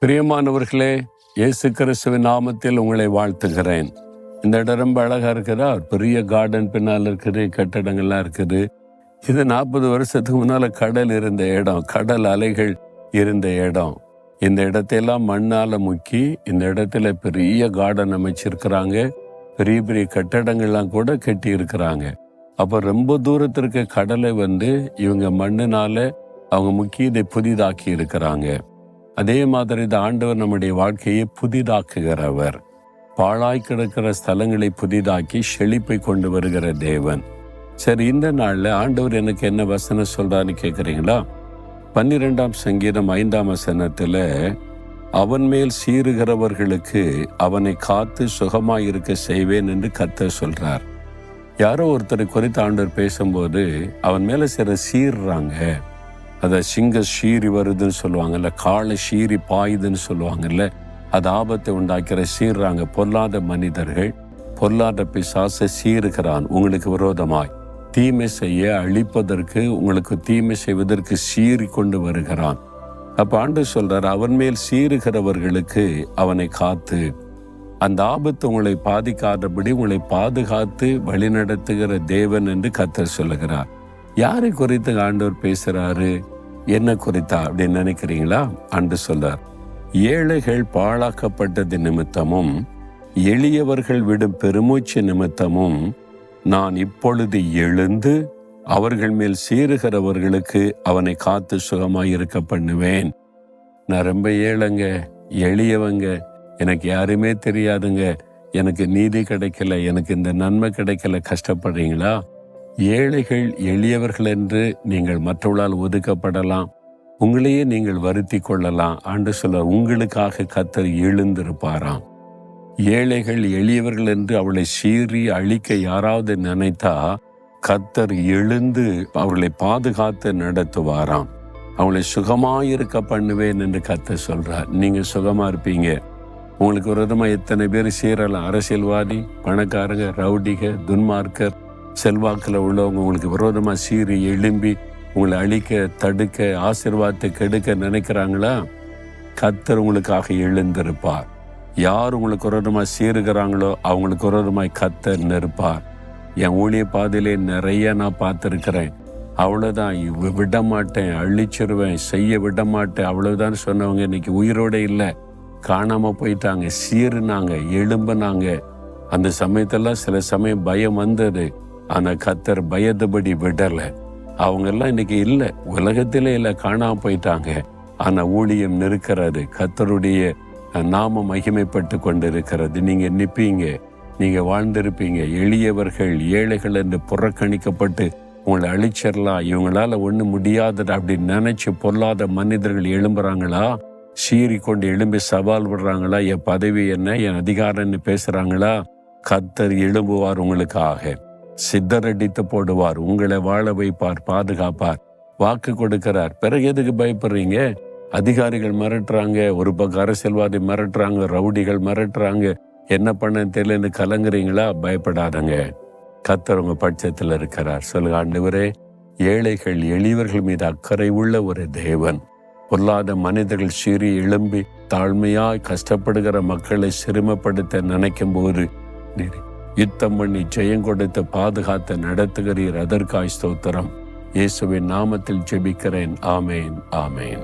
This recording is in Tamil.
பிரியமானவர்களே, இயேசு கிறிஸ்துவின் நாமத்தில் உங்களை வாழ்த்துகிறேன். இந்த இடம் ரொம்ப அழகா இருக்குதா? பெரிய கார்டன் பின்னால் இருக்குது, கட்டடங்கள்லாம் இருக்குது. இது 40 வருஷத்துக்கு முன்னால கடல் இருந்த இடம், கடல் அலைகள் இருந்த இடம். இந்த இடத்தையெல்லாம் மண்ணால முக்கி இந்த இடத்துல பெரிய கார்டன் அமைச்சிருக்கிறாங்க. பெரிய பெரிய கட்டடங்கள்லாம் கூட கட்டி இருக்கிறாங்க. அப்போ ரொம்ப தூரத்திற்கு கடலை இவங்க மண்ணினால அவங்க முக்கி இதை புதிதாக்கி இருக்கிறாங்க. அதே மாதிரி இந்த ஆண்டவர் நம்முடைய வாழ்க்கையை புதிதாக்குகிறவர். பாழாய் கிடக்கிற ஸ்தலங்களை புதிதாக்கி செழிப்பை கொண்டு வருகிற தேவன். சரி, இந்த நாளில் ஆண்டவர் எனக்கு என்ன வசனம் சொல்றான்னு கேட்குறீங்களா? 12ஆம் சங்கீதம் 5ஆம் வசனத்தில், அவன் மேல் சீறுகிறவர்களுக்கு அவனை காத்து சுகமாயிருக்க செய்வேன் என்று கர்த்தர் சொல்றார். யாரோ ஒருத்தரை குறித்து ஆண்டவர் பேசும்போது அவன் மேலே சில சீர்றாங்க. அதை சிங்க சீறி வருதுன்னு சொல்லுவாங்கல்ல, காலை சீறி பாயுதுன்னு சொல்லுவாங்கல்ல, அது ஆபத்தை உண்டாக்கிற சீர்றாங்க. பொல்லாத மனிதர்கள், பொல்லாத பிசாசை சீறுகிறான். உங்களுக்கு விரோதமாய் தீமை செய்ய, அழிப்பதற்கு, உங்களுக்கு தீமை செய்வதற்கு சீறி கொண்டு வருகிறான். அப்ப ஆண்டவர் சொல்றார், அவன் மேல் சீறுகிறவர்களுக்கு அவனை காத்து, அந்த ஆபத்து உங்களை பாதிக்காதபடி உங்களை பாதுகாத்து வழிநடத்துகிற தேவன் என்று கர்த்தர் சொல்லுகிறார். யாரை குறித்து ஆண்டவர் பேசுறாரு? என்ன குறித்தா அப்படின்னு நினைக்கிறீங்களா? ஆண்டவர் சொல்றார், ஏழைகள் பாழாக்கப்பட்டது நிமித்தமும் எளியவர்கள் விடும் பெருமூச்சு நிமித்தமும் நான் இப்பொழுது எழுந்து அவர்கள் மேல் சீறுகிறவர்களுக்கு அவனை காத்து சுகமாய் இருக்க பண்ணுவேன். நான் ரொம்ப ஏழைங்க, எளியவங்க, எனக்கு யாருமே தெரியாதுங்க, எனக்கு நீதி கிடைக்கல, எனக்கு இந்த நன்மை கிடைக்கல, கஷ்டப்படுறீங்களா? ஏழைகள் எளியவர்கள் என்று நீங்கள் மற்றவர்களால் ஒதுக்கப்படலாம், உங்களையே நீங்கள் வருத்தி கொள்ளலாம். ஆண்டவர் சொல்ல, உங்களுக்காக கர்த்தர் எழுந்திருப்பாராம். ஏழைகள் எளியவர்கள் என்று அவளை சீறி அழிக்க யாராவது நினைத்தா கர்த்தர் எழுந்து அவர்களை பாதுகாத்து நடத்துவாராம். அவளை சுகமாயிருக்க பண்ணுவேன் என்று கர்த்தர் சொல்றார். நீங்க சுகமா இருப்பீங்க. உங்களுக்கு விரோதமா எத்தனை பேர் சீரலாம்? அரசியல்வாதி, பணக்காரங்க, ரவுடிக, துன்மார்க்கர், செல்வாக்கில் உள்ளவங்க உங்களுக்கு விரோதமாக சீறி எழும்பி உங்களை அழிக்க, தடுக்க, ஆசீர்வாதத்தை கெடுக்க நினைக்கிறாங்களா? கர்த்தர் உங்களுக்காக எழுந்திருப்பார். யார் உங்களுக்கு விரோதமாக சீறுகிறாங்களோ அவங்களுக்கு விரோதமாய் கர்த்தர் நிற்பார். என் ஊழிய பாதையிலே நிறைய நான் பார்த்துருக்கிறேன். அவ்வளோதான், விட மாட்டேன், அழிச்சிருவேன், செய்ய விட மாட்டேன், அவ்வளோதான் சொன்னவங்க இன்னைக்கு உயிரோடு இல்லை, காணாமல் போயிட்டாங்க, சீறுனாங்க, எழும்புனாங்க. அந்த சமயத்தெல்லாம் சில சமயம் பயம் வந்தது. ஆனால் கர்த்தர் பயந்தபடி விடலை. அவங்கெல்லாம் இன்னைக்கு இல்லை, உலகத்திலே இல்லை, காணாம போயிட்டாங்க. ஆனால் ஊழியம் நிற்கிறது, கர்த்தருடைய நாமம் மகிமைப்பட்டு கொண்டிருக்கிறது. நீங்கள் நிற்பீங்க, நீங்கள் வாழ்ந்திருப்பீங்க. எளியவர்கள், ஏழைகள் என்று புறக்கணிக்கப்பட்டு உங்களை அழிச்சிடலாம், இவங்களால ஒன்றும் முடியாதது அப்படின்னு நினைச்சு பொல்லாத மனிதர்கள் எழும்புறாங்களா? சீறி கொண்டு எழும்பி சவால் விடுறாங்களா? என் பதவி என்ன, என் அதிகாரம்னு பேசுறாங்களா? கர்த்தர் எழும்புவார், உங்களுக்காக சித்தரடித்து போடுவார், உங்களை வாழ வைப்பார், பாதுகாப்பார், வாக்கு கொடுக்கிறார். பிறகு எதுக்கு பயப்படுறீங்க? அதிகாரிகள் மிரட்டுறாங்க, ஒரு பக்கம் அரசியல்வாதி மிரட்டுறாங்க, ரவுடிகள் மிரட்டுறாங்க, என்ன பண்ண தெரியலன்னு கலங்குறீங்களா? பயப்படாதங்க, கர்த்தர் உங்க பட்சத்தில் இருக்கிறார். சொல்லுங்க, ஆண்டவரே, ஏழைகள் எளியவர்கள் மீது அக்கறை உள்ள ஒரு தேவன். பொல்லாத மனிதர்கள் சீறி எழும்பி தாழ்மையாய் கஷ்டப்படுகிற மக்களை சிறுமப்படுத்த நினைக்கும் போது யுத்தம் பண்ணி ஜெயம் கொடுத்து பாதுகாத்து நடத்துகிறீர். அதற்காய் ஸ்தோத்திரம். இயேசுவின் நாமத்தில் ஜெபிக்கிறேன். ஆமேன், ஆமேன்.